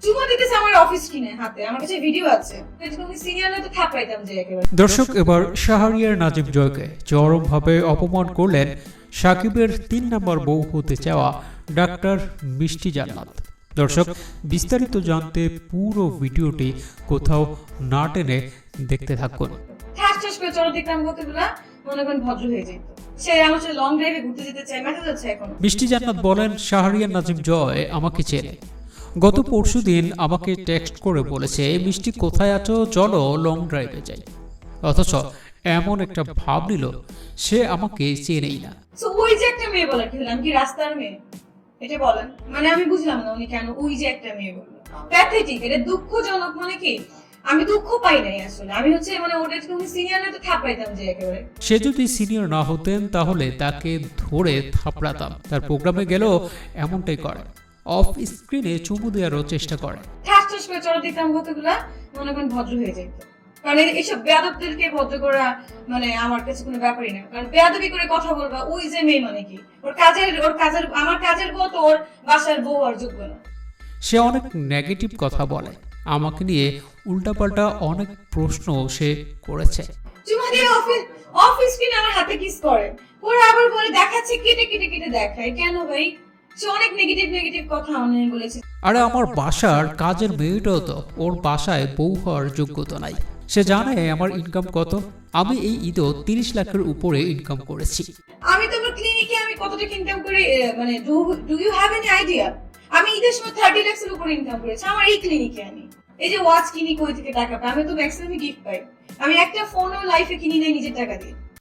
চুমা দিতেছে আমার অফিস কিনে হাতে, আমার কাছে ভিডিও আছে। তুমি সিনিয়র না তো থাপড়াইতাম যে একেবারে। দর্শক, এবার শাহরিয়ার নাজিম জয়কে চরমভাবে অপমান করলেন সাকিবের 3 নম্বর বউ হতে চাওয়া ডাক্তার মিষ্টি জান্নাত। দর্শক, বিস্তারিত জানতে পুরো ভিডিওটি কোথাও না টেনে দেখতে থাকুন। ঠাস ঠাস করে চলতিক্রাম করতে গুলা মনে করেন ভদ্র হয়ে যেত। সে আমার সাথে লং ড্রাইভে ঘুরতে যেতে চায়, মেসেজ হচ্ছে এখন। মিষ্টি জান্নাত বলেন, শাহরিয়ার নাজিম জয় আমাকে চেনে। গত পরশুদিন আমাকে টেক্সট করে বলেছে, মিষ্টি কোথায় আছো, চলো লং ড্রাইভে যাই। অথচ এমন একটা ভাব নিল সে আমাকে চেনেই না। সো ওই যে একটা মেয়ে বলা কি হলো, আমি কি রাস্তার মেয়ে? এটা বলেন, মানে আমি বুঝলাম না উনি কেন ওই যে একটা মেয়ে বললো। প্যাথেটিক, এটা দুঃখজনক। মানে কি আমি দুঃখ পাই নাই আসলে, আমি হচ্ছে মানে ওদের তুমি সিনিয়র না তো থাপড়াইতাম যে একেবারে। সে যদি সিনিয়র না হতেন তাহলে তাকে ধরে থাপড়াতাম। তার প্রোগ্রামে গেলেও এমনটাই করে, অফ স্ক্রিনে চুমু দেওয়ারও চেষ্টা করে। ঠাস ঠাস করে চলতিক্রাম করতে গুলা মনে করেন ভদ্র হয়ে যেত। কারণ এইসব বেয়াদবদেরকে ভদ্র করা মানে আমার কাছে কোনো ব্যাপারই না। কারণ বেয়াদবি করে কথা বলবা ওই যে মেয়ে মানে কি, ওর কাজের আমার কাজের বউ তো ওর বাসার বউ আর যোগ্য না। সে অনেক নেগেটিভ কথা বলে, আমাকে নিয়ে উল্টাপাল্টা অনেক প্রশ্ন সে করেছে। চুমা দিয়ে অফিস কিনে আমার হাতে কিস করে, ওরা আবার বলে দেখাচ্ছে কেটে কেটে কেটে দেখায়। কেন ভাই? সে অনেক নেগেটিভ কথা অনেক বলেছে। আরে আমার বাসার কাজের মেয়েটাও তো ওর বাসায় বউ হওয়ার যোগ্যতা নাই। সে জানে আমার ইনকাম কত। আমি এই ঈদও 30 লাখের উপরে ইনকাম করেছি। আমি তো আমার ক্লিনিকে আমি কত টাকা ইনকাম করে, মানে do you have any idea? আমি ঈদের সময় 30 লাখের উপরে ইনকাম করেছি আমার এই ক্লিনিকে। আমি এই যে ওয়াচ কিনি কই থেকে টাকা পাই? আমি তো ম্যাক্সিমাম গিফট পাই। আমি একটা ফোনও লাইফে কিনি নাই নিজের টাকা দিয়ে।